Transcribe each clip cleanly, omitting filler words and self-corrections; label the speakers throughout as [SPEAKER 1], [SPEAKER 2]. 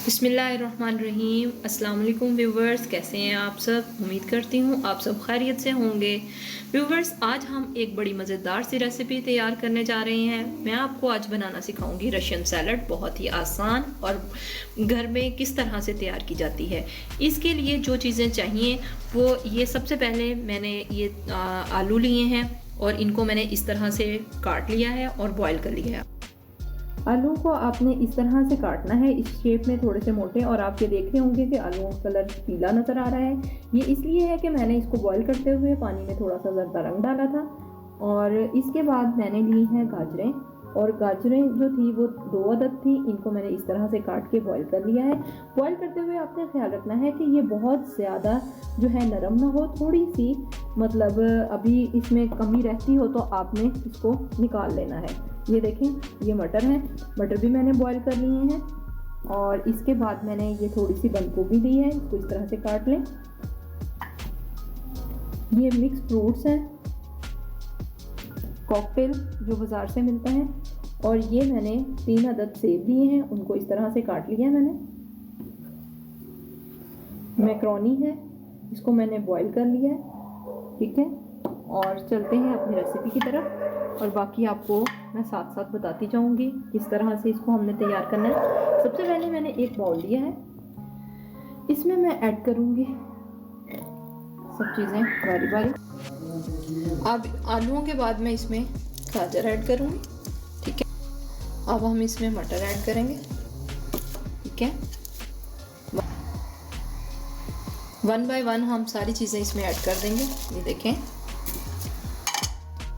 [SPEAKER 1] बिस्मिल्लाहिर्रहमानिर्रहीम। अस्सलाम वालेकुम व्यूवर्स, कैसे हैं आप सब? उम्मीद करती हूँ आप सब खैरियत से होंगे। व्यूवर्स, आज हम एक बड़ी मज़ेदार सी रेसिपी तैयार करने जा रहे हैं। मैं आपको आज बनाना सिखाऊंगी रशियन सैलड। बहुत ही आसान और घर में किस तरह से तैयार की जाती है। इसके लिए जो चीज़ें चाहिए वो ये, सबसे पहले मैंने ये आलू लिए हैं और इनको मैंने इस तरह से काट लिया है और बॉयल कर लिया है। आलू को आपने इस तरह से काटना है, इस शेप में थोड़े से मोटे। और आप ये देख रहे होंगे कि आलूओं का कलर पीला नज़र आ रहा है। ये इसलिए है कि मैंने इसको बॉईल करते हुए पानी में थोड़ा सा जर्दा रंग डाला था। और इसके बाद मैंने ली हैं गाजरें, और गाजरें जो थी वो 2 अदद थी। इनको मैंने इस तरह से काट के बॉईल कर लिया है। बॉईल करते हुए आपने ख्याल रखना है कि ये बहुत ज़्यादा जो है नरम ना हो, थोड़ी सी मतलब अभी इसमें कमी रहती हो तो आपने इसको निकाल लेना है। ये देखें, ये मटर हैं, मटर भी मैंने बॉईल कर लिए हैं। और इसके बाद मैंने ये थोड़ी सी बंद गोभी ली है, इसको इस तरह से काट लें। ये मिक्स फ्रूट्स हैं, कॉकटेल जो बाज़ार से मिलता है। और ये मैंने 3 अदद सेब लिए हैं, उनको इस तरह से काट लिया है मैंने। मैक्रोनी है, इसको मैंने बॉईल कर लिया है। ठीक है, और चलते हैं अपनी रेसिपी की तरफ, और बाकी आपको मैं साथ साथ बताती जाऊंगी किस तरह से इसको हमने तैयार करना है। सबसे पहले मैंने एक बाउल लिया है, इसमें मैं ऐड करूंगी सब चीज़ें बारी बारी। अब आलूओं के बाद मैं इसमें गाजर ऐड करूंगी। ठीक है, अब हम इसमें मटर ऐड करेंगे। ठीक है, 1 बाय 1 हम सारी चीज़ें इसमें ऐड कर देंगे। ये देखें,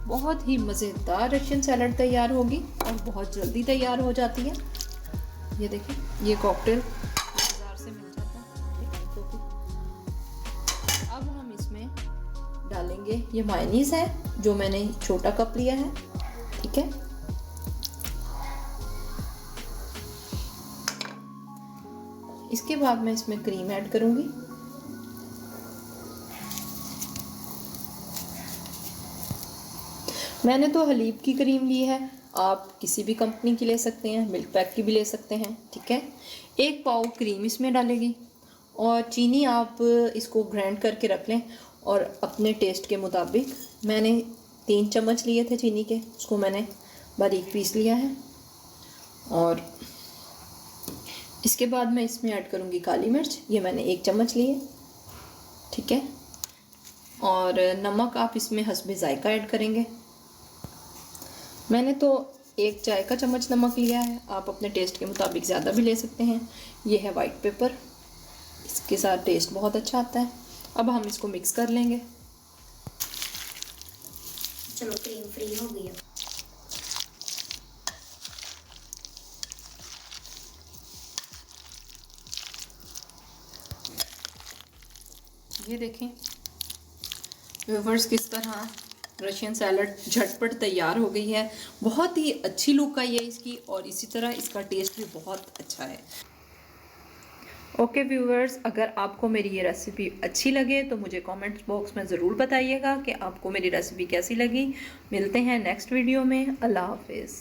[SPEAKER 1] बहुत ही मज़ेदार रशियन सैलड तैयार होगी और बहुत जल्दी तैयार हो जाती है। ये देखें, ये कॉकटेल बाज़ार से मिल जाता है। अब हम इसमें डालेंगे, ये मायोनीज़ है जो मैंने छोटा कप लिया है। ठीक है, इसके बाद मैं इसमें क्रीम ऐड करूँगी। मैंने तो हलीब की क्रीम ली है, आप किसी भी कंपनी की ले सकते हैं, मिल्क पैक की भी ले सकते हैं। ठीक है, 1 पाव क्रीम इसमें डालेगी। और चीनी आप इसको ग्राइंड करके रख लें, और अपने टेस्ट के मुताबिक मैंने 3 चम्मच लिए थे चीनी के, उसको मैंने बारीक पीस लिया है। और इसके बाद मैं इसमें ऐड करूँगी काली मिर्च, ये मैंने 1 चम्मच ली है। ठीक है, और नमक आप इसमें हस्बे ज़ायका ऐड करेंगे। मैंने तो 1 चाय का चम्मच नमक लिया है, आप अपने टेस्ट के मुताबिक ज़्यादा भी ले सकते हैं। ये है वाइट पेपर, इसके साथ टेस्ट बहुत अच्छा आता है। अब हम इसको मिक्स कर लेंगे।
[SPEAKER 2] चलो, क्रीम फ्री हो गई है।
[SPEAKER 1] ये देखें व्यूअर्स, किस तरह रशियन सैलड झटपट तैयार हो गई है। बहुत ही अच्छी लुक आई है इसकी, और इसी तरह इसका टेस्ट भी बहुत अच्छा है। ओके व्यूअर्स, अगर आपको मेरी ये रेसिपी अच्छी लगे तो मुझे कमेंट्स बॉक्स में ज़रूर बताइएगा कि आपको मेरी रेसिपी कैसी लगी। मिलते हैं नेक्स्ट वीडियो में। अल्लाह हाफिज़।